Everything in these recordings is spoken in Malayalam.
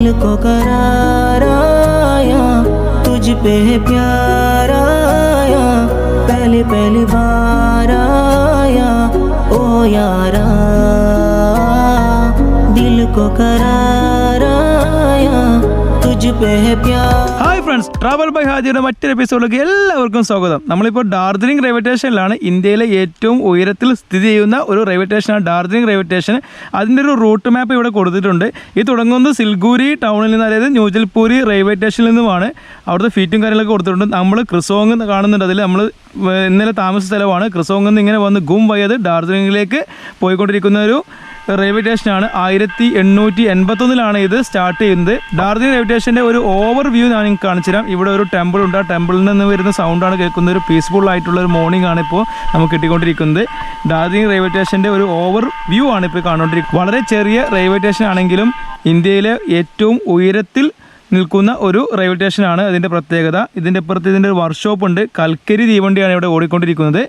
दिल को करार आया, तुझ पे है प्यार आया, पहली पहली बार आया ओ यारा, दिल को करार आया, तुझ पे है प्यार. ഹായ് ഫ്രണ്ട്സ്, ട്രാവൽ ബൈ ഹാജിയുടെ മറ്റൊരു എപ്പിസോഡിലേക്ക് എല്ലാവർക്കും സ്വാഗതം. നമ്മളിപ്പോൾ ഡാർജിലിംഗ് റെയിൽവേ സ്റ്റേഷനിലാണ്. ഇന്ത്യയിലെ ഏറ്റവും ഉയരത്തിൽ സ്ഥിതി ചെയ്യുന്ന ഒരു റെയിൽവേ സ്റ്റേഷനാണ് ഡാർജിലിംഗ് റെയിൽവേ സ്റ്റേഷൻ. അതിൻ്റെ ഒരു റൂട്ട് മാപ്പ് ഇവിടെ കൊടുത്തിട്ടുണ്ട്. ഇത് തുടങ്ങുന്നത് സിൽഗുരി ടൗണിൽ നിന്ന്, അതായത് ന്യൂജൽപൂരി റെയിൽവേ സ്റ്റേഷനിൽ നിന്നുമാണ്. അവിടുത്തെ ഫീറ്റും കാര്യങ്ങളൊക്കെ കൊടുത്തിട്ടുണ്ട്. നമ്മൾ ക്രിസോങ് കാണുന്നുണ്ട്. അതിൽ നമ്മൾ ഇന്നലെ താമസ സ്ഥലമാണ്. ക്രിസോങ്ങിൽ നിന്ന് ഇങ്ങനെ വന്ന് ഗും വയ്യത് ഡാർജിലിംഗിലേക്ക് പോയിക്കൊണ്ടിരിക്കുന്ന ഒരു റെയിൽവേ സ്റ്റേഷനാണ്. 1881 ഇത് സ്റ്റാർട്ട് ചെയ്യുന്നത്. ഡാർജിലിംഗ് റെയിൽവേ സ്റ്റേഷൻ്റെ ഒരു ഓവർ വ്യൂ ഞാൻ നിങ്ങൾക്ക് കാണിച്ചു തരാം. ഇവിടെ ഒരു ടെമ്പിൾ ഉണ്ട്. ആ ടെമ്പിളിൽ നിന്ന് വരുന്ന സൗണ്ടാണ് കേൾക്കുന്നത്. ഒരു പീസ്ഫുൾ ആയിട്ടുള്ള ഒരു മോർണിംഗ് ആണ് ഇപ്പോൾ നമുക്ക് കിട്ടിക്കൊണ്ടിരിക്കുന്നത്. ഡാർജിലിംഗ് റെയിൽവേ സ്റ്റേഷൻ്റെ ഒരു ഓവർ വ്യൂ ആണ് ഇപ്പോൾ കാണുകൊണ്ടിരിക്കുന്നത്. വളരെ ചെറിയ റെയിൽവേ സ്റ്റേഷൻ ആണെങ്കിലും ഇന്ത്യയിലെ ഏറ്റവും ഉയരത്തിൽ നിൽക്കുന്ന ഒരു റെയിൽവേ സ്റ്റേഷനാണ് അതിൻ്റെ പ്രത്യേകത. ഇതിൻ്റെ അപ്പുറത്ത് ഇതിൻ്റെ ഒരു വർക്ക്ഷോപ്പ് ഉണ്ട്. കൽക്കരി തീവണ്ടിയാണ് ഇവിടെ ഓടിക്കൊണ്ടിരിക്കുന്നത്.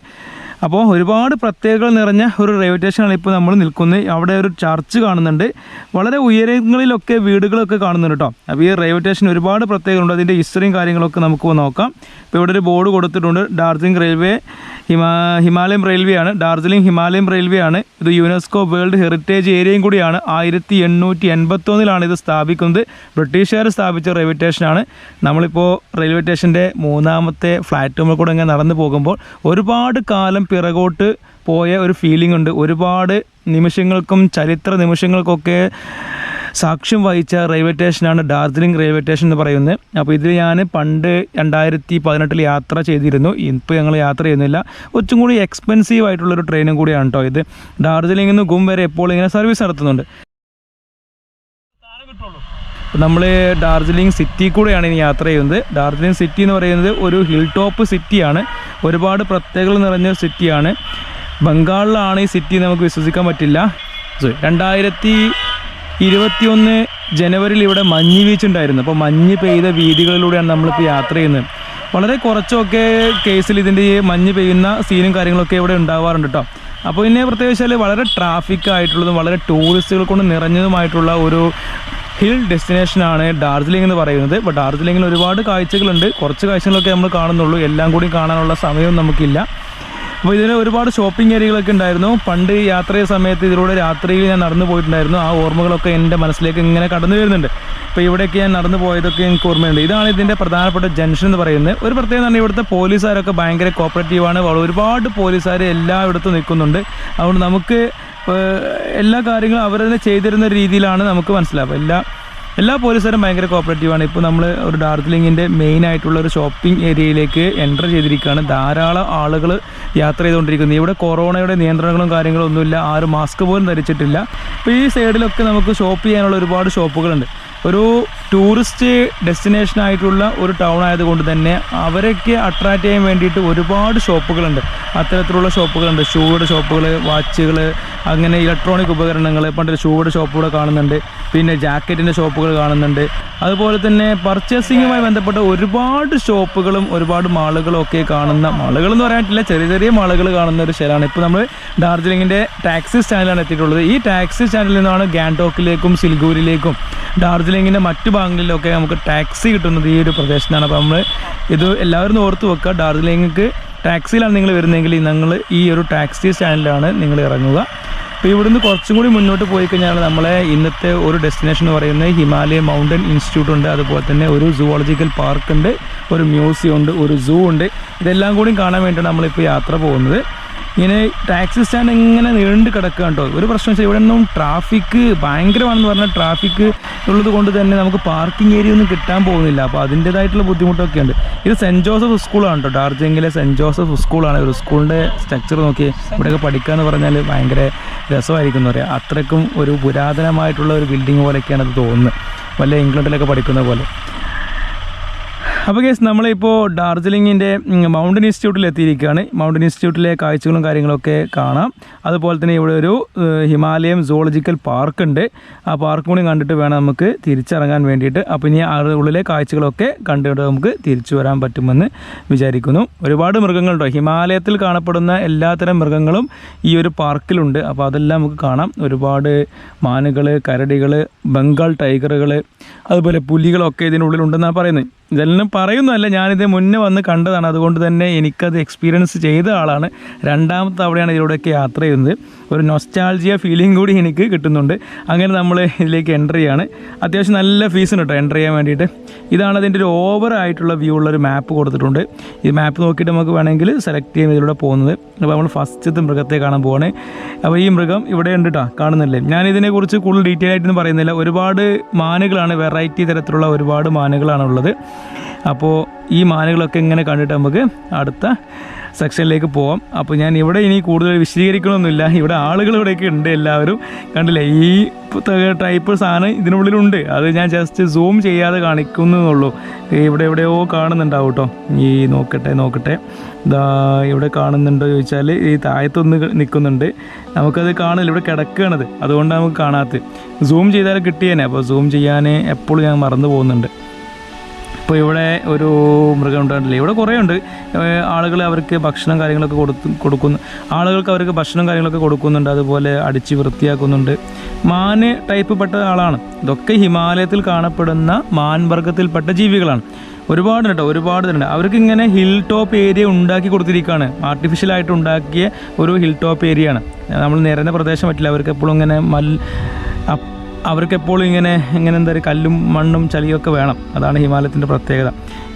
അപ്പോൾ ഒരുപാട് പ്രത്യേകതകൾ നിറഞ്ഞ ഒരു റെയിൽവേ സ്റ്റേഷനാണ് ഇപ്പോൾ നമ്മൾ നിൽക്കുന്നത്. അവിടെ ഒരു ചർച്ച് കാണുന്നുണ്ട്. വളരെ ഉയരങ്ങളിലൊക്കെ വീടുകളൊക്കെ കാണുന്നുണ്ട് കേട്ടോ. അപ്പോൾ ഈ റെയിൽവേ സ്റ്റേഷൻ ഒരുപാട് പ്രത്യേകതകളുണ്ട്. അതിൻ്റെ ഹിസ്റ്ററിയും കാര്യങ്ങളൊക്കെ നമുക്ക് നോക്കാം. ഇപ്പോൾ ഇവിടെ ഒരു ബോർഡ് കൊടുത്തിട്ടുണ്ട്. ഡാർജിലിംഗ് റെയിൽവേ ഹിമാലയൻ റെയിൽവേ ആണ്. ഡാർജിലിംഗ് ഹിമാലയൻ റെയിൽവേ ആണ്. ഇത് യുനെസ്കോ വേൾഡ് ഹെറിറ്റേജ് ഏരിയയും കൂടിയാണ്. 1881 ഇത് സ്ഥാപിക്കുന്നത്. ബ്രിട്ടീഷുകാർ സ്ഥാപിച്ച റെയിൽവേ സ്റ്റേഷനാണ്. നമ്മളിപ്പോൾ റെയിൽവേ സ്റ്റേഷൻ്റെ 3ാമത്തെ പ്ലാറ്റ്ഫോമിൽ കൂടെ ഇങ്ങനെ നടന്നു പോകുമ്പോൾ ഒരുപാട് കാലം പിറകോട്ട് പോയ ഒരു ഫീലിംഗ് ഉണ്ട്. ഒരുപാട് നിമിഷങ്ങൾക്കും ചരിത്ര നിമിഷങ്ങൾക്കൊക്കെ സാക്ഷ്യം വഹിച്ച റെയിൽവേ സ്റ്റേഷനാണ് ഡാർജിലിംഗ് റെയിൽവേ സ്റ്റേഷൻ എന്ന് പറയുന്നത്. അപ്പോൾ ഇതിൽ ഞാൻ പണ്ട് 2018 യാത്ര ചെയ്തിരുന്നു. ഇപ്പോൾ ഞങ്ങൾ യാത്ര ചെയ്യുന്നില്ല. കുറച്ചും കൂടി എക്സ്പെൻസീവ് ആയിട്ടുള്ളൊരു ട്രെയിനും കൂടിയാണ് കേട്ടോ ഇത്. ഡാർജിലിംഗിൽ നിന്ന് ഗും വരെ എപ്പോൾ ഇങ്ങനെ സർവീസ് നടത്തുന്നുണ്ട്. നമ്മൾ ഡാർജിലിംഗ് സിറ്റി കൂടെയാണ് ഇനി യാത്ര ചെയ്യുന്നത്. ഡാർജിലിംഗ് സിറ്റി എന്ന് പറയുന്നത് ഒരു ഹിൽ ടോപ്പ് സിറ്റിയാണ്. ഒരുപാട് പ്രത്യേകതകൾ നിറഞ്ഞ സിറ്റിയാണ്. ബംഗാളിലാണ് ഈ സിറ്റി, നമുക്ക് വിശ്വസിക്കാൻ പറ്റില്ല. 2021 ജനുവരിയിൽ ഇവിടെ മഞ്ഞ് വീഴ്ചയുണ്ടായിരുന്നു. അപ്പോൾ മഞ്ഞ് പെയ്ത വീതികളിലൂടെയാണ് നമ്മളിപ്പോൾ യാത്ര ചെയ്യുന്നത്. വളരെ കുറച്ചൊക്കെ കേസിൽ ഇതിൻ്റെ ഈ മഞ്ഞ് പെയ്യുന്ന സീനും കാര്യങ്ങളൊക്കെ ഇവിടെ ഉണ്ടാവാറുണ്ട് കേട്ടോ. അപ്പോൾ പിന്നെ പ്രത്യേകിച്ചാൽ വളരെ ട്രാഫിക് ആയിട്ടുള്ളതും വളരെ ടൂറിസ്റ്റുകൾ കൊണ്ട് നിറഞ്ഞതുമായിട്ടുള്ള ഒരു ഹിൽ ഡെസ്റ്റിനേഷനാണ് ഡാർജിലിംഗ് എന്ന് പറയുന്നത്. അപ്പോൾ ഡാർജിലിംഗിൽ ഒരുപാട് കാഴ്ചകളുണ്ട്. കുറച്ച് കാഴ്ചകളൊക്കെ നമ്മൾ കാണുന്നുള്ളൂ. എല്ലാം കൂടി കാണാനുള്ള സമയവും നമുക്കില്ല. അപ്പോൾ ഇതിന് ഒരുപാട് ഷോപ്പിംഗ് ഏരിയകളൊക്കെ ഉണ്ടായിരുന്നു. പണ്ട് യാത്ര ചെയ്ത സമയത്ത് ഇതിലൂടെ രാത്രിയിൽ ഞാൻ നടന്നു പോയിട്ടുണ്ടായിരുന്നു. ആ ഓർമ്മകളൊക്കെ എൻ്റെ മനസ്സിലേക്ക് ഇങ്ങനെ കടന്നു വരുന്നുണ്ട്. അപ്പോൾ ഇവിടേക്ക് ഞാൻ നടന്നു പോയതൊക്കെ എനിക്ക് ഓർമ്മയുണ്ട്. ഇതാണ് ഇതിൻ്റെ പ്രധാനപ്പെട്ട ജംഗ്ഷൻ എന്ന് പറയുന്നത്. ഒരു പ്രത്യേകത തന്നെ, ഇവിടുത്തെ പോലീസുകാരൊക്കെ ഭയങ്കര കോപ്പറേറ്റീവാണ്. ഒരുപാട് പോലീസുകാർ എല്ലായിടത്തും നിൽക്കുന്നുണ്ട്. അതുകൊണ്ട് നമുക്ക് എല്ലാ കാര്യങ്ങളും അവർ തന്നെ ചെയ്തിരുന്ന രീതിയിലാണ് നമുക്ക് മനസ്സിലാവുക. എല്ലാ പോലീസുകാരും ഭയങ്കര കോപ്പറേറ്റീവാണ്. ഇപ്പോൾ നമ്മൾ ഒരു ഡാർജിലിംഗിൻ്റെ മെയിൻ ആയിട്ടുള്ള ഒരു ഷോപ്പിംഗ് ഏരിയയിലേക്ക് എൻ്റർ ചെയ്തിരിക്കുകയാണ്. ധാരാളം ആളുകൾ യാത്ര ചെയ്തുകൊണ്ടിരിക്കുന്നത്. ഇവിടെ കൊറോണയുടെ നിയന്ത്രണങ്ങളും കാര്യങ്ങളും ഒന്നുമില്ല. ആരും മാസ്ക് പോലും ധരിച്ചിട്ടില്ല. അപ്പോൾ ഈ സൈഡിലൊക്കെ നമുക്ക് ഷോപ്പ് ചെയ്യാനുള്ള ഒരുപാട് ഷോപ്പുകളുണ്ട്. ഒരു ടൂറിസ്റ്റ് ഡെസ്റ്റിനേഷനായിട്ടുള്ള ഒരു ടൗൺ ആയതുകൊണ്ട് തന്നെ അവരൊക്കെ അട്രാക്റ്റ് ചെയ്യാൻ വേണ്ടിയിട്ട് ഒരുപാട് ഷോപ്പുകളുണ്ട്. അത്തരത്തിലുള്ള ഷോപ്പുകളുണ്ട്. ഷൂയുടെ ഷോപ്പുകൾ, വാച്ചുകൾ, അങ്ങനെ ഇലക്ട്രോണിക് ഉപകരണങ്ങൾ, പണ്ടൊരു ഷൂയുടെ ഷോപ്പ് കൂടെ കാണുന്നുണ്ട്. പിന്നെ ജാക്കറ്റിൻ്റെ ഷോപ്പുകൾ കാണുന്നുണ്ട്. അതുപോലെ തന്നെ പർച്ചേസിങ്ങുമായി ബന്ധപ്പെട്ട ഒരുപാട് ഷോപ്പുകളും ഒരുപാട് മാളുകളും ഒക്കെ കാണുന്ന, മാളുകളെന്ന് പറയാനില്ല, ചെറിയ ചെറിയ മാളുകൾ കാണുന്ന ഒരു സ്ഥലമാണ്. ഇപ്പോൾ നമ്മൾ ഡാർജിലിംഗിൻ്റെ ടാക്സി സ്റ്റാൻഡിലാണ് എത്തിയിട്ടുള്ളത്. ഈ ടാക്സി സ്റ്റാൻഡിൽ നിന്നാണ് ഗാംഗ്ടോക്കിലേക്കും സിൽഗുരിയിലേക്കും ഡാർജിലിംഗിൻ്റെ മറ്റു ഭാഗങ്ങളിലൊക്കെ നമുക്ക് ടാക്സി കിട്ടുന്നത് ഈ ഒരു പ്രദേശത്താണ്. അപ്പോൾ നമ്മൾ ഇത് എല്ലാവരും ഓർത്ത് വെക്കുക. ഡാർജിലിംഗിലേക്ക് ടാക്സിയിലാണ് നിങ്ങൾ വരുന്നതെങ്കിൽ നിങ്ങൾ ഈ ഒരു ടാക്സി സ്റ്റാൻഡിലാണ് നിങ്ങൾ ഇറങ്ങുക. അപ്പോൾ ഇവിടുന്ന് കുറച്ചും കൂടി മുന്നോട്ട് പോയി കഴിഞ്ഞാൽ നമ്മളെ ഇന്നത്തെ ഒരു ഡെസ്റ്റിനേഷൻ എന്ന് പറയുന്നത് ഹിമാലയൻ മൗണ്ടൻ ഇൻസ്റ്റിറ്റ്യൂട്ട് ഉണ്ട്. അതുപോലെ തന്നെ ഒരു സുവോളജിക്കൽ പാർക്ക് ഉണ്ട്, ഒരു മ്യൂസിയം ഉണ്ട്, ഒരു സൂ ഉണ്ട്. ഇതെല്ലാം കൂടി കാണാൻ വേണ്ടിയാണ് നമ്മളിപ്പോൾ യാത്ര പോകുന്നത്. ഇങ്ങനെ ടാക്സി സ്റ്റാൻഡ് ഇങ്ങനെ നീണ്ട് കിടക്കുക കേട്ടോ. ഒരു പ്രശ്നം വെച്ചാൽ ഇവിടെ ഒന്നും ട്രാഫിക്ക് ഭയങ്കരമാണെന്ന് പറഞ്ഞാൽ ട്രാഫിക്ക് ഉള്ളത് കൊണ്ട് തന്നെ നമുക്ക് പാർക്കിംഗ് ഏരിയ ഒന്നും കിട്ടാൻ പോകുന്നില്ല. അപ്പോൾ അതിൻ്റേതായിട്ടുള്ള ബുദ്ധിമുട്ടൊക്കെ ഉണ്ട്. ഇത് സെൻറ്റ് ജോസഫ് സ്കൂളാണ് കേട്ടോ. ഡാർജിലിംഗിലെ സെൻറ്റ് ജോസഫ് സ്കൂളാണ്. ഒരു സ്കൂളിൻ്റെ സ്ട്രക്ചർ നോക്കി ഇവിടെയൊക്കെ പഠിക്കുക എന്ന് പറഞ്ഞാൽ ഭയങ്കര രസമായിരിക്കും എന്ന് പറയാം. അത്രയ്ക്കും ഒരു പുരാതനമായിട്ടുള്ള ഒരു ബിൽഡിംഗ് പോലെയൊക്കെയാണ് അത് തോന്നുന്നത്. വല്ല ഇംഗ്ലണ്ടിലൊക്കെ പഠിക്കുന്ന പോലെ. അപ്പോൾ കേസ് നമ്മളിപ്പോൾ ഡാർജിലിങ്ങിൻ്റെ മൗണ്ടൻ ഇൻസ്റ്റിറ്റ്യൂട്ടിൽ എത്തിയിരിക്കുകയാണ്. മൗണ്ടൻ ഇൻസ്റ്റിറ്റ്യൂട്ടിലെ കാഴ്ചകളും കാര്യങ്ങളൊക്കെ കാണാം. അതുപോലെ തന്നെ ഇവിടെ ഒരു ഹിമാലയം zoological പാർക്ക് ഉണ്ട്. ആ പാർക്ക് കൂടി കണ്ടിട്ട് വേണം നമുക്ക് തിരിച്ചിറങ്ങാൻ വേണ്ടിയിട്ട്. അപ്പോൾ ഇനി ഉള്ളിലെ കാഴ്ചകളൊക്കെ കണ്ടിട്ട് നമുക്ക് തിരിച്ചു വരാൻ പറ്റുമെന്ന് വിചാരിക്കുന്നു. ഒരുപാട് മൃഗങ്ങളുണ്ടോ, ഹിമാലയത്തിൽ കാണപ്പെടുന്ന എല്ലാത്തരം മൃഗങ്ങളും ഈ ഒരു പാർക്കിലുണ്ട്. അപ്പോൾ അതെല്ലാം നമുക്ക് കാണാം. ഒരുപാട് മാനുകൾ, കരടികൾ, ബംഗാൾ ടൈഗറുകൾ, അതുപോലെ പുലികളൊക്കെ ഇതിനുള്ളിലുണ്ടെന്നാണ് പറയുന്നത്. ഇതെല്ലാം പറയുന്നതല്ല, ഞാനിത് മുന്നേ വന്ന് കണ്ടതാണ്. അതുകൊണ്ട് തന്നെ എനിക്കത് എക്സ്പീരിയൻസ് ചെയ്ത ആളാണ്. രണ്ടാമത്തെ തവണയാണ് ഇതിലൂടെയൊക്കെ യാത്ര ചെയ്യുന്നത്. ഒരു നൊസ്റ്റാൾജിയ ഫീലിംഗ് കൂടി എനിക്ക് കിട്ടുന്നുണ്ട്. അങ്ങനെ നമ്മൾ ഇതിലേക്ക് എൻ്റർ ചെയ്യാണ്. അത്യാവശ്യം നല്ല ഫീസുണ്ട് കേട്ടോ എൻ്റർ ചെയ്യാൻ വേണ്ടിയിട്ട്. ഇതാണ് അതിൻ്റെ ഒരു ഓവറായിട്ടുള്ള വ്യൂ ഉള്ളൊരു മാപ്പ് കൊടുത്തിട്ടുണ്ട്. ഈ മാപ്പ് നോക്കിയിട്ട് നമുക്ക് വേണമെങ്കിൽ സെലക്ട് ചെയ്യാൻ ഇതിലൂടെ പോകുന്നത്. അപ്പോൾ നമ്മൾ ഫസ്റ്റത്തെ മൃഗത്തെ കാണാൻ പോവാണ്. അപ്പോൾ ഈ മൃഗം ഇവിടെ ഉണ്ട് കേട്ടോ, കാണുന്നില്ലേ. ഞാനിതിനെക്കുറിച്ച് കൂടുതൽ ഡീറ്റെയിൽ ആയിട്ടൊന്നും പറയുന്നില്ല. ഒരുപാട് മാനുകളാണ്, വെറൈറ്റി തരത്തിലുള്ള ഒരുപാട് മാനുകളാണ് ഉള്ളത്. അപ്പോൾ ഈ മാനുകളൊക്കെ ഇങ്ങനെ കണ്ടിട്ട് നമുക്ക് അടുത്ത സെക്ഷനിലേക്ക് പോവാം. അപ്പോൾ ഞാൻ ഇവിടെ ഇനി കൂടുതൽ വിശദീകരിക്കണമൊന്നുമില്ല. ഇവിടെ ആളുകൾ ഇവിടെയൊക്കെ ഉണ്ട്, എല്ലാവരും കണ്ടില്ലേ. ഈ ടൈപ്പ് സാധനം ഇതിനുള്ളിലുണ്ട്. അത് ഞാൻ ജസ്റ്റ് സൂം ചെയ്യാതെ കാണിക്കുന്നുള്ളൂ. ഇവിടെ എവിടെയോ കാണുന്നുണ്ടാവും കേട്ടോ. ഈ നോക്കട്ടെ ഇതാ ഇവിടെ കാണുന്നുണ്ടോ ചോദിച്ചാൽ ഈ താഴത്തൊന്ന് നിൽക്കുന്നുണ്ട്. നമുക്കത് കാണില്ല, ഇവിടെ കിടക്കുകയാണത്. അതുകൊണ്ടാണ് നമുക്ക് കാണാത്തത്. സൂം ചെയ്താൽ കിട്ടിയേനെ. അപ്പോൾ സൂം ചെയ്യാൻ എപ്പോഴും ഞാൻ മറന്നു പോകുന്നുണ്ട്. ഇപ്പോൾ ഇവിടെ ഒരു മൃഗം ഉണ്ടായിട്ടില്ലേ, ഇവിടെ കുറേ ഉണ്ട്. ആളുകൾ അവർക്ക് ഭക്ഷണം കാര്യങ്ങളൊക്കെ ആളുകൾക്ക് അവർക്ക് ഭക്ഷണം കാര്യങ്ങളൊക്കെ കൊടുക്കുന്നുണ്ട്. അതുപോലെ അടിച്ച് വൃത്തിയാക്കുന്നുണ്ട്. മാന് ടൈപ്പ് പെട്ട ആളാണ്. ഇതൊക്കെ ഹിമാലയത്തിൽ കാണപ്പെടുന്ന മാൻവർഗത്തിൽപ്പെട്ട ജീവികളാണ്. ഒരുപാട് കേട്ടോ, ഒരുപാട് തന്നെ. അവർക്ക് ഇങ്ങനെ ഹിൽ ടോപ്പ് ഏരിയ ഉണ്ടാക്കി കൊടുത്തിരിക്കുകയാണ്. ആർട്ടിഫിഷ്യലായിട്ട് ഉണ്ടാക്കിയ ഒരു ഹിൽ ടോപ്പ് ഏരിയയാണ്. നമ്മൾ നിരന്ന പ്രദേശം പറ്റില്ല. അവർക്ക് എപ്പോഴും ഇങ്ങനെ അവർക്കെപ്പോഴും ഇങ്ങനെ എന്താ പറയുക, കല്ലും മണ്ണും ചളിയൊക്കെ വേണം. അതാണ് ഹിമാലയത്തിൻ്റെ പ്രത്യേകത.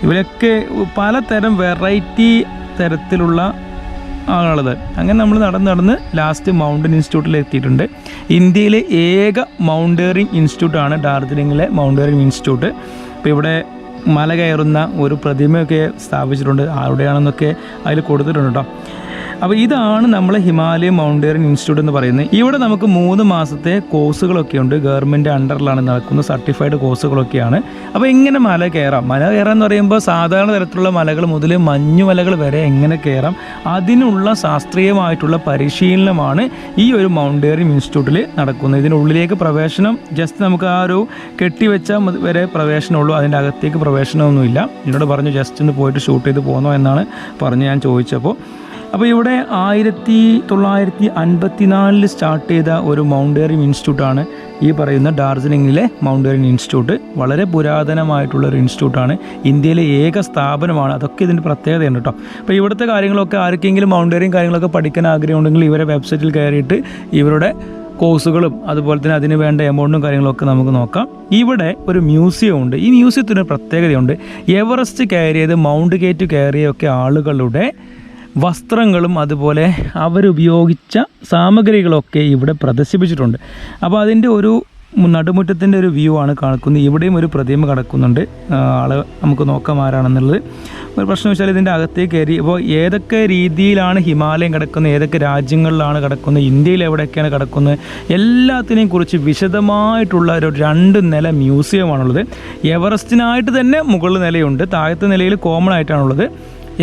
ഇവരൊക്കെ പലതരം വെറൈറ്റി തരത്തിലുള്ള ആളുള്ളത്. അങ്ങനെ നമ്മൾ നടന്ന് ലാസ്റ്റ് മൗണ്ടൻ ഇൻസ്റ്റിറ്റ്യൂട്ടിൽ എത്തിയിട്ടുണ്ട്. ഇന്ത്യയിലെ ഏക മൗണ്ടേറിംഗ് ഇൻസ്റ്റിറ്റ്യൂട്ടാണ് ഡാർജിലിങ്ങിലെ മൗണ്ടേറിംഗ് ഇൻസ്റ്റിറ്റ്യൂട്ട്. ഇപ്പോൾ ഇവിടെ മല കയറുന്ന ഒരു പ്രതിമയൊക്കെ സ്ഥാപിച്ചിട്ടുണ്ട്. ആരുടെയാണെന്നൊക്കെ അതിൽ കൊടുത്തിട്ടുണ്ട് കേട്ടോ. അപ്പോൾ ഇതാണ് നമ്മൾ ഹിമാലയൻ മൗണ്ടേറിയൻ ഇൻസ്റ്റിറ്റ്യൂട്ട് എന്ന് പറയുന്നത്. ഇവിടെ നമുക്ക് 3 മാസത്തെ കോഴ്സുകളൊക്കെ ഉണ്ട്. ഗവൺമെൻറ് അണ്ടറിലാണ് നടക്കുന്ന സർട്ടിഫൈഡ് കോഴ്സുകളൊക്കെയാണ്. അപ്പോൾ എങ്ങനെ മല കയറാം എന്ന് പറയുമ്പോൾ സാധാരണ തരത്തിലുള്ള മലകൾ മുതൽ മഞ്ഞുമലകൾ വരെ എങ്ങനെ കയറാം, അതിനുള്ള ശാസ്ത്രീയമായിട്ടുള്ള പരിശീലനമാണ് ഈ ഒരു മൗണ്ടേറിയൻ ഇൻസ്റ്റിറ്റ്യൂട്ടിൽ നടക്കുന്നത്. ഇതിനുള്ളിലേക്ക് പ്രവേശനം ജസ്റ്റ് നമുക്ക് ആ ഒരു കെട്ടിവെച്ചാൽ വരെ പ്രവേശനമുള്ളൂ. അതിൻ്റെ അകത്തേക്ക് പ്രവേശനമൊന്നുമില്ല. എന്നോട് പറഞ്ഞു ജസ്റ്റ് ഒന്ന് പോയിട്ട് ഷൂട്ട് ചെയ്ത് പോന്നോ എന്നാണ് പറഞ്ഞ് ഞാൻ ചോദിച്ചപ്പോൾ. അപ്പോൾ ഇവിടെ 1954 സ്റ്റാർട്ട് ചെയ്ത ഒരു മൗണ്ടേറിയൻ ഇൻസ്റ്റിറ്റ്യൂട്ടാണ് ഈ പറയുന്ന ഡാർജിലിങ്ങിലെ മൗണ്ടേറിയൻ ഇൻസ്റ്റിറ്റ്യൂട്ട്. വളരെ പുരാതനമായിട്ടുള്ളൊരു ഇൻസ്റ്റിറ്റ്യൂട്ടാണ്. ഇന്ത്യയിലെ ഏക സ്ഥാപനമാണ്. അതൊക്കെ ഇതിൻ്റെ പ്രത്യേകതയാണ് കേട്ടോ. അപ്പോൾ ഇവിടുത്തെ കാര്യങ്ങളൊക്കെ ആർക്കെങ്കിലും മൗണ്ടേറിയൻ കാര്യങ്ങളൊക്കെ പഠിക്കാൻ ആഗ്രഹമുണ്ടെങ്കിൽ ഇവരെ വെബ്സൈറ്റിൽ കയറിയിട്ട് ഇവരുടെ കോഴ്സുകളും അതുപോലെ തന്നെ അതിന് വേണ്ട എമൗണ്ടും കാര്യങ്ങളൊക്കെ നമുക്ക് നോക്കാം. ഇവിടെ ഒരു മ്യൂസിയം ഉണ്ട്. ഈ മ്യൂസിയത്തിന് പ്രത്യേകതയുണ്ട്. എവറസ്റ്റ് കയറിയത്, മൗണ്ട് കേറ്റ് കയറിയൊക്കെ ആളുകളുടെ വസ്ത്രങ്ങളും അതുപോലെ അവരുപയോഗിച്ച സാമഗ്രികളൊക്കെ ഇവിടെ പ്രദർശിപ്പിച്ചിട്ടുണ്ട്. അപ്പോൾ അതിൻ്റെ ഒരു നടുമുറ്റത്തിൻ്റെ ഒരു വ്യൂ ആണ് കാണിക്കുന്നത്. ഇവിടെയും ഒരു പ്രതിമ കിടക്കുന്നുണ്ട്. ആളെ നമുക്ക് നോക്കാം ആരാണെന്നുള്ളത്. ഒരു പ്രശ്നം വെച്ചാൽ ഇതിൻ്റെ അകത്തേക്ക് കയറി ഇപ്പോൾ ഏതൊക്കെ രീതിയിലാണ് ഹിമാലയം കിടക്കുന്നത്, ഏതൊക്കെ രാജ്യങ്ങളിലാണ് കിടക്കുന്നത്, ഇന്ത്യയിൽ എവിടെയൊക്കെയാണ് കിടക്കുന്നത്, എല്ലാത്തിനെയും കുറിച്ച് വിശദമായിട്ടുള്ള ഒരു 2 നില മ്യൂസിയമാണുള്ളത്. എവറസ്റ്റിനായിട്ട് തന്നെ മുകളിൽ നിലയുണ്ട്, താഴത്തെ നിലയിൽ കോമൺ ആയിട്ടാണുള്ളത്.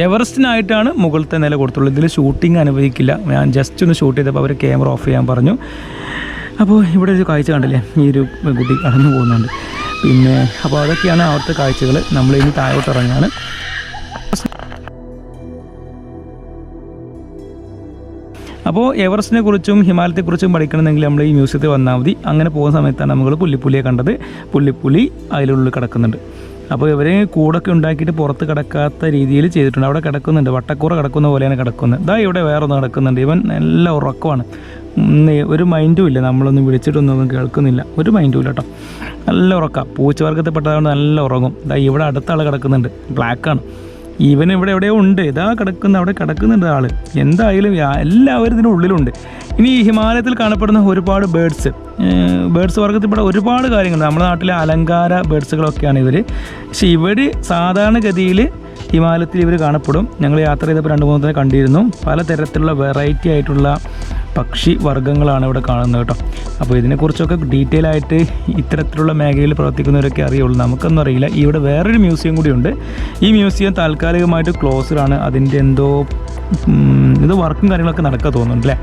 എവറസ്റ്റിനായിട്ടാണ് മുകളിലത്തെ നില കൊടുത്തുള്ളത്. ഇതിൽ ഷൂട്ടിംഗ് അനുവദിക്കില്ല. ഞാൻ ജസ്റ്റ് ഒന്ന് ഷൂട്ട് ചെയ്തപ്പോൾ അവർ ക്യാമറ ഓഫ് ചെയ്യാൻ പറഞ്ഞു. അപ്പോൾ ഇവിടെ ഒരു കാഴ്ച കണ്ടില്ലേ, ഈ ഒരു കുട്ടി കടന്നു പോകുന്നുണ്ട്. പിന്നെ അപ്പോൾ അതൊക്കെയാണ് അവിടുത്തെ കാഴ്ചകൾ. നമ്മളിനി താഴോട്ട് ഇറങ്ങാണ്. അപ്പോൾ എവറസ്റ്റിനെ കുറിച്ചും ഹിമാലയത്തെക്കുറിച്ചും പഠിക്കണമെങ്കിൽ നമ്മൾ ഈ മ്യൂസിയത്തിൽ വന്നാൽ മതി. അങ്ങനെ പോകുന്ന സമയത്താണ് നമ്മൾ പുള്ളിപ്പുലിയെ കണ്ടത്. പുള്ളിപ്പുലി അതിലുള്ളിൽ കിടക്കുന്നുണ്ട്. അപ്പോൾ ഇവരെ കൂടൊക്കെ ഉണ്ടാക്കിയിട്ട് പുറത്ത് കിടക്കാത്ത രീതിയിൽ ചെയ്തിട്ടുണ്ട്. അവിടെ കിടക്കുന്നുണ്ട്, വട്ടക്കൂറ കിടക്കുന്ന പോലെയാണ് കിടക്കുന്നത്. ഇതാ ഇവിടെ വേറെ ഒന്ന് കിടക്കുന്നുണ്ട്. ഇവൻ നല്ല ഉറക്കമാണ്. ഒരു മൈൻഡും ഇല്ല, നമ്മളൊന്നും വിളിച്ചിട്ടൊന്നും കേൾക്കുന്നില്ല, ഒരു മൈൻഡും ഇല്ല കേട്ടോ. നല്ല ഉറക്കം, പൂച്ചവർഗത്തിൽപ്പെട്ടതുകൊണ്ട് നല്ല ഉറങ്ങും. ഇതാ ഇവിടെ അടുത്ത ആൾ കിടക്കുന്നുണ്ട്, ബ്ലാക്കാണ്. ഇവൻ ഇവിടെ എവിടെയോ ഉണ്ട്, ഇതാ അവിടെ കിടക്കുന്നുണ്ട് ആൾ. എന്തായാലും എല്ലാവരും ഇതിനുള്ളിലുണ്ട്. ഇനി ഈ ഹിമാലയത്തിൽ കാണപ്പെടുന്ന ഒരുപാട് ബേഡ്സ് വർഗത്തിൽപ്പെട്ട ഒരുപാട് കാര്യങ്ങളുണ്ട്. നമ്മുടെ നാട്ടിലെ അലങ്കാര ബേഡ്സുകളൊക്കെയാണ് ഇവർ. പക്ഷെ ഇവർ സാധാരണഗതിയിൽ ഹിമാലയത്തിൽ ഇവർ കാണപ്പെടും. ഞങ്ങൾ യാത്ര ചെയ്തപ്പോൾ 2-3 കണ്ടിരുന്നു. പലതരത്തിലുള്ള വെറൈറ്റി ആയിട്ടുള്ള പക്ഷി വർഗ്ഗങ്ങളാണ് ഇവിടെ കാണുന്നത് കേട്ടോ. അപ്പോൾ ഇതിനെക്കുറിച്ചൊക്കെ ഡീറ്റെയിൽ ആയിട്ട് ഇത്തരത്തിലുള്ള മേഖലയിൽ പ്രവർത്തിക്കുന്നവരൊക്കെ അറിയുള്ളൂ, നമുക്കൊന്നും അറിയില്ല. ഇവിടെ വേറൊരു മ്യൂസിയം കൂടിയുണ്ട്. ഈ മ്യൂസിയം താൽക്കാലികമായിട്ട് ക്ലോസ്ഡാണ്. അതിൻ്റെ എന്തോ ഇത് വർക്കും കാര്യങ്ങളൊക്കെ നടക്കുക തോന്നുന്നുണ്ട് അല്ലേ.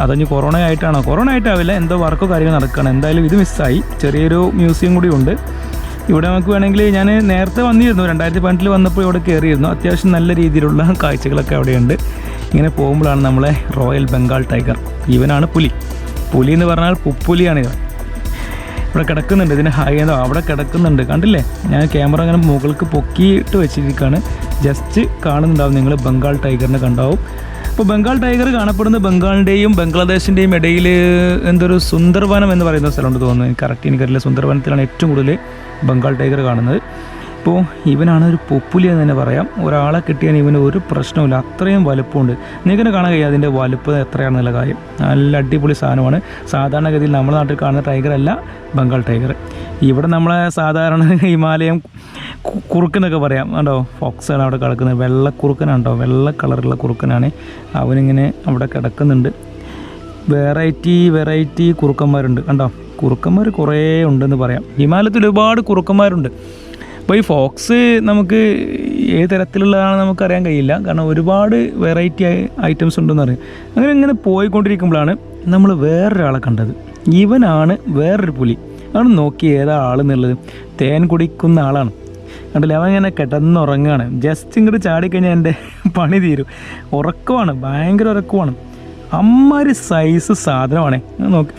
അതഞ്ഞ് കൊറോണ ആയിട്ടാണോ? കൊറോണ ആയിട്ടാവില്ല, എന്തോ വർക്കോ കാര്യങ്ങൾ നടക്കുകയാണ്. എന്തായാലും ഇത് മിസ്സായി. ചെറിയൊരു മ്യൂസിയം കൂടി ഉണ്ട് ഇവിടെ. നമുക്ക് വേണമെങ്കിൽ ഞാൻ നേരത്തെ വന്നിരുന്നു, 2018 വന്നപ്പോൾ ഇവിടെ കയറിയിരുന്നു. അത്യാവശ്യം നല്ല രീതിയിലുള്ള കാഴ്ചകളൊക്കെ അവിടെയുണ്ട്. ഇങ്ങനെ പോകുമ്പോഴാണ് നമ്മളെ റോയൽ ബംഗാൾ ടൈഗർ, ഇവനാണ് പുലി. പുലി എന്ന് പറഞ്ഞാൽ പുപ്പുലിയാണ് ഇവൻ. ഇവിടെ കിടക്കുന്നുണ്ട്, ഇതിന് ഹായ് ഏതോ അവിടെ കിടക്കുന്നുണ്ട്, കണ്ടില്ലേ? ഞാൻ ക്യാമറ അങ്ങനെ മുകൾക്ക് പൊക്കിയിട്ട് വെച്ചിരിക്കുകയാണ്. ജസ്റ്റ് കാണുന്നുണ്ടാവും നിങ്ങൾ, ബംഗാൾ ടൈഗറിനെ കണ്ടാവും. അപ്പോൾ ബംഗാൾ ടൈഗർ കാണപ്പെടുന്നത് ബംഗാളിൻ്റെയും ബംഗ്ലാദേശിൻ്റെയും ഇടയിൽ എന്തൊരു സുന്ദർവനം എന്ന് പറയുന്ന സ്ഥലമുണ്ട് തോന്നുന്നു. കറക്റ്റ് എനിക്കറിയില്ല. സുന്ദർവനത്തിലാണ് ഏറ്റവും കൂടുതൽ ബംഗാൾ ടൈഗർ കാണുന്നത്. ഇപ്പോൾ ഇവനാണ് ഒരു പുപ്പുലി എന്ന് തന്നെ പറയാം. ഒരാളെ കിട്ടിയാൽ ഇവന് ഒരു പ്രശ്നമില്ല, അത്രയും വലുപ്പമുണ്ട്. നിങ്ങൾക്കിനെ കാണാൻ കഴിയും അതിൻ്റെ വലുപ്പം എത്രയാണെന്നുള്ള കാര്യം. നല്ല അടിപൊളി സാധനമാണ്. സാധാരണഗതിയിൽ നമ്മുടെ നാട്ടിൽ കാണുന്ന ടൈഗർ അല്ല ബംഗാൾ ടൈഗർ. ഇവിടെ നമ്മളെ സാധാരണ ഹിമാലയം കുറുക്കനൊക്കെ പറയാം കണ്ടോ. ഫോക്സാണ് അവിടെ കിടക്കുന്നത്, വെള്ളക്കുറുക്കനാണ് കേട്ടോ, വെള്ള കളറുള്ള കുറുക്കനാണ്. അവനിങ്ങനെ അവിടെ കിടക്കുന്നുണ്ട്. വെറൈറ്റി കുറുക്കന്മാരുണ്ട് കണ്ടോ. കുറുക്കന്മാർ കുറേ ഉണ്ടെന്ന് പറയാം. ഹിമാലയത്തിൽ ഒരുപാട് കുറുക്കന്മാരുണ്ട്. അപ്പോൾ ഈ ഫോക്സ് നമുക്ക് ഏത് തരത്തിലുള്ളതാണെന്ന് നമുക്കറിയാൻ കഴിയില്ല, കാരണം ഒരുപാട് വെറൈറ്റി ഐറ്റംസ് ഉണ്ടെന്ന് അറിയാം. അങ്ങനെ പോയിക്കൊണ്ടിരിക്കുമ്പോഴാണ് നമ്മൾ വേറൊരാളെ കണ്ടത്. ഇവനാണ് വേറൊരു പുലി. ആണ് നോക്കി ഏതാ ആളെന്നുള്ളത്. തേൻ കുടിക്കുന്ന ആളാണ് കണ്ടില്ല. അവൻ ഇങ്ങനെ കിടന്നുറങ്ങുകയാണ്. ജസ്റ്റ് ഇങ്ങോട്ട് ചാടിക്കഴിഞ്ഞാൽ എൻ്റെ പണി തീരും. ഉറക്കമാണ്, ഭയങ്കര ഉറക്കമാണ്. അമ്മാതിരി സൈസ് സാധനമാണ്. നോക്കി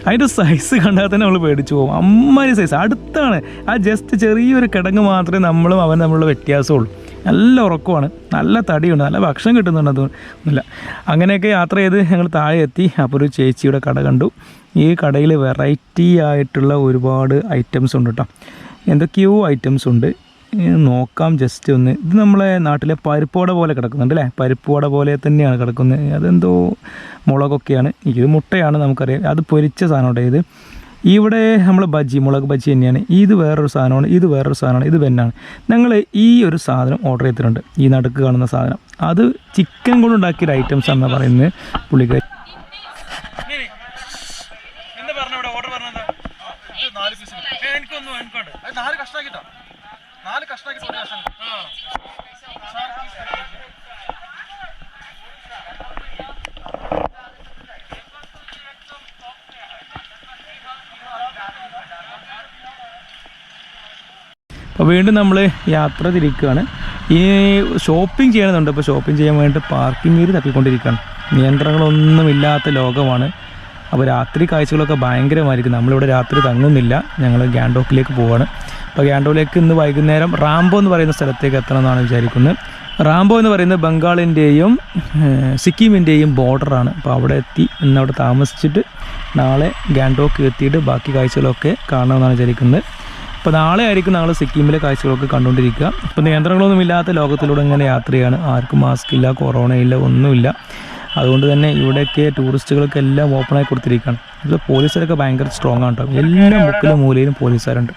അതിൻ്റെ സൈസ് കണ്ടാൽ തന്നെ നമ്മൾ പേടിച്ചു പോകും. അമ്മാതിരി സൈസ് അടുത്താണ്. ആ ജസ്റ്റ് ചെറിയൊരു കിടങ്ങ് മാത്രമേ നമ്മളും അവൻ തമ്മിലുള്ള വ്യത്യാസമുള്ളൂ. നല്ല ഉറക്കമാണ്, നല്ല തടിയുണ്ട്, നല്ല ഭക്ഷണം കിട്ടുന്നുണ്ട്. അതൊന്നുമില്ല. അങ്ങനെയൊക്കെ യാത്ര ചെയ്ത് ഞങ്ങൾ താഴെ എത്തി. അപ്പോൾ ഒരു ചേച്ചിയുടെ കട കണ്ടു. ഈ കടയിൽ വെറൈറ്റി ആയിട്ടുള്ള ഒരുപാട് ഐറ്റംസ് ഉണ്ട് കേട്ടോ. എന്തൊക്കെയോ ഐറ്റംസ് ഉണ്ട്. നോക്കാം ജസ്റ്റ് ഒന്ന്. ഇത് നമ്മളെ നാട്ടിലെ പരിപ്പുവട പോലെ കിടക്കുന്നുണ്ട് അല്ലേ. പരിപ്പുവട പോലെ തന്നെയാണ് കിടക്കുന്നത്. അതെന്തോ മുളകൊക്കെയാണ്. ഇത് മുട്ടയാണ് നമുക്കറിയാം. അത് പൊരിച്ച സാധനമുണ്ട്. ഇത് ഇവിടെ നമ്മൾ മുളക് ബജ്ജി തന്നെയാണ്. ഇത് വേറൊരു സാധനമാണ്, ഇത് വേറൊരു സാധനമാണ്, ഇത് പെന്നാണ്. ഞങ്ങൾ ഈ ഒരു സാധനം ഓർഡർ ചെയ്തിട്ടുണ്ട്. ഈ നടുക്ക് കാണുന്ന സാധനം അത് ചിക്കൻ കൊണ്ടുണ്ടാക്കിയൊരു ഐറ്റംസ് ആണെന്ന് പറയുന്നത് പുള്ളിക്കാരി. അപ്പോൾ വീണ്ടും നമ്മൾ യാത്ര തിരിക്കുകയാണ്. ഈ ഷോപ്പിംഗ് ചെയ്യണമെന്നുണ്ട്. അപ്പോൾ ഷോപ്പിംഗ് ചെയ്യാൻ വേണ്ടി പാർക്കിംഗ് ഏരിയ തപ്പിക്കൊണ്ടിരിക്കുകയാണ്. നിയന്ത്രണങ്ങളൊന്നുമില്ലാത്ത ലോകമാണ്. അപ്പോൾ രാത്രി കാഴ്ചകളൊക്കെ ഭയങ്കരമായിരിക്കും. നമ്മളിവിടെ രാത്രി തങ്ങുന്നില്ല. ഞങ്ങൾ ഗാംഗ്ടോക്കിലേക്ക് പോവുകയാണ്. അപ്പോൾ ഗാംഗ്ടോക്കിലേക്ക് ഇന്ന് വൈകുന്നേരം റാംബോ എന്ന് പറയുന്ന സ്ഥലത്തേക്ക് എത്തണമെന്നാണ് വിചാരിക്കുന്നത്. റാംബോ എന്ന് പറയുന്നത് ബംഗാളിൻ്റെയും സിക്കിമിൻ്റെയും ബോർഡറാണ്. അപ്പോൾ അവിടെ എത്തി ഇന്ന് അവിടെ താമസിച്ചിട്ട് നാളെ ഗാംഗ്ടോക്ക് എത്തിയിട്ട് ബാക്കി കാഴ്ചകളൊക്കെ കാണണമെന്നാണ് വിചാരിക്കുന്നത്. അപ്പോൾ നാളെ ആയിരിക്കും ഞങ്ങൾ സിക്കിമിലെ കാഴ്ചകളൊക്കെ കണ്ടുകൊണ്ടിരിക്കുക. ഇപ്പോൾ നിയന്ത്രണങ്ങളൊന്നുമില്ലാത്ത ലോകത്തിലൂടെ ഇങ്ങനെ യാത്രയാണ്. ആർക്കും മാസ്ക് ഇല്ല, കൊറോണ ഇല്ല, ഒന്നുമില്ല. അതുകൊണ്ട് തന്നെ ഇവിടെയൊക്കെ ടൂറിസ്റ്റുകൾക്കെല്ലാം ഓപ്പണായി കൊടുത്തിരിക്കുകയാണ്. ഇവിടെ പോലീസുകാരൊക്കെ ഭയങ്കര സ്ട്രോങ് ആണ് കേട്ടോ. എല്ലാ മുക്കിലും മൂലയിലും പോലീസുകാരുണ്ട്.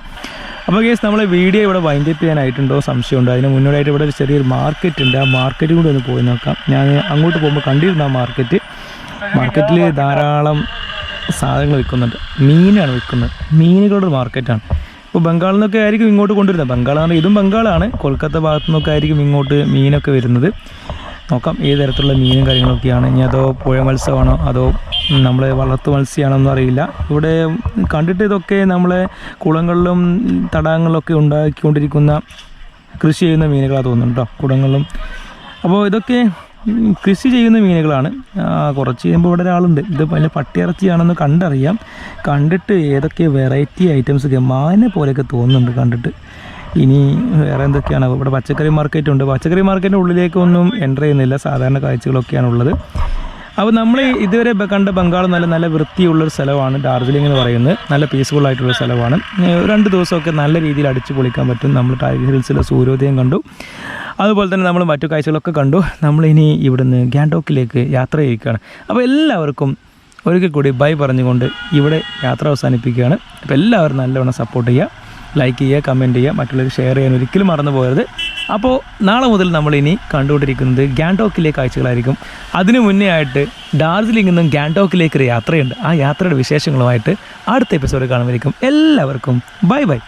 അപ്പോൾ കേസ് നമ്മളെ വീഡിയോ ഇവിടെ വൈൻഡപ്പ് ചെയ്യാനായിട്ടുണ്ടോ സംശയമുണ്ട്. അതിന് മുന്നോട്ടായിട്ട് ഇവിടെ ഒരു ചെറിയൊരു മാർക്കറ്റ് ഉണ്ട്. ആ മാർക്കറ്റ് കൂടി ഒന്ന് പോയി നോക്കാം. ഞാൻ അങ്ങോട്ട് പോകുമ്പോൾ കണ്ടിരുന്നു ആ മാർക്കറ്റിൽ ധാരാളം സാധനങ്ങൾ വിൽക്കുന്നുണ്ട്. മീനാണ് വിൽക്കുന്നത്. മീനുകളുടെ മാർക്കറ്റാണ്. ഇപ്പോൾ ബംഗാളിൽ നിന്നൊക്കെ ആയിരിക്കും ഇങ്ങോട്ട് കൊണ്ടുവരുന്നത്. ബംഗാളാണ്, ഇതും ബംഗാളാണ്. കൊൽക്കത്ത ഭാഗത്തു നിന്നൊക്കെ ആയിരിക്കും ഇങ്ങോട്ട് മീനൊക്കെ വരുന്നത്. നോക്കാം ഏത് തരത്തിലുള്ള മീനും കാര്യങ്ങളൊക്കെയാണ്. ഇനി അതോ പുഴ മത്സ്യമാണോ അതോ നമ്മൾ വളർത്തു മത്സ്യമാണോ ഒന്നും അറിയില്ല. ഇവിടെ കണ്ടിട്ട് ഇതൊക്കെ നമ്മളെ കുളങ്ങളിലും തടാകങ്ങളിലൊക്കെ ഉണ്ടാക്കിക്കൊണ്ടിരിക്കുന്ന കൃഷി ചെയ്യുന്ന മീനുകളാണ് തോന്നുന്നുണ്ട് കേട്ടോ, കുളങ്ങളിലും. അപ്പോൾ ഇതൊക്കെ കൃഷി ചെയ്യുന്ന മീനുകളാണ്. കുറച്ച് കഴിയുമ്പോൾ ഇവിടെ ഒരാളുണ്ട്. ഇത് അതിൻ്റെ പട്ടിയിറച്ചിയാണെന്ന് കണ്ടറിയാം. കണ്ടിട്ട് ഏതൊക്കെ വെറൈറ്റി ഐറ്റംസൊക്കെ മാനെ പോലെയൊക്കെ തോന്നുന്നുണ്ട് കണ്ടിട്ട്. ഇനി വേറെ എന്തൊക്കെയാണ് ഇവിടെ? പച്ചക്കറി മാർക്കറ്റ് ഉണ്ട്. പച്ചക്കറി മാർക്കറ്റിൻ്റെ ഉള്ളിലേക്കൊന്നും എൻ്റർ ചെയ്യുന്നില്ല. സാധാരണ കാഴ്ചകളൊക്കെയാണുള്ളത്. അപ്പോൾ നമ്മൾ ഇതുവരെ കണ്ട ബംഗാൾ നല്ല വൃത്തിയുള്ളൊരു സ്ഥലമാണ് ഡാർജിലിംഗ് എന്ന് പറയുന്നത്. നല്ല പീസ്ഫുൾ ആയിട്ടുള്ള സ്ഥലമാണ്. 2 ദിവസമൊക്കെ നല്ല രീതിയിൽ അടിച്ചു പൊളിക്കാൻ പറ്റും. നമ്മൾ ടൈഗർ ഹിൽസിലെ സൂര്യോദയം കണ്ടു. അതുപോലെ തന്നെ നമ്മൾ മറ്റു കാഴ്ചകളൊക്കെ കണ്ടു. നമ്മളിനി ഇവിടുന്ന് ഗാംഗ്ടോക്കിലേക്ക് യാത്ര ചെയ്യുകയാണ്. അപ്പോൾ എല്ലാവർക്കും ഒരിക്കൽ കൂടി ബൈ പറഞ്ഞുകൊണ്ട് ഇവിടെ യാത്ര അവസാനിപ്പിക്കുകയാണ്. അപ്പോൾ എല്ലാവരും നല്ലവണ്ണം സപ്പോർട്ട് ചെയ്യുക, ലൈക്ക് ചെയ്യുക, കമൻറ്റ് ചെയ്യുക, മറ്റുള്ളവർ ഷെയർ ചെയ്യാൻ ഒരിക്കലും മറന്നു പോകരുത്. അപ്പോൾ നാളെ മുതൽ നമ്മളിനി കണ്ടുകൊണ്ടിരിക്കുന്നത് ഗാംഗ്ടോക്കിലെ കാഴ്ചകളായിരിക്കും. അതിനു മുന്നേ ആയിട്ട് ഡാർജിലിംഗിൽ നിന്നും ഗാംഗ്ടോക്കിലേക്ക് ഒരു യാത്രയുണ്ട്. ആ യാത്രയുടെ വിശേഷങ്ങളുമായിട്ട് അടുത്ത എപ്പിസോഡ് കാണുമായിരിക്കും. എല്ലാവർക്കും ബൈ ബൈ.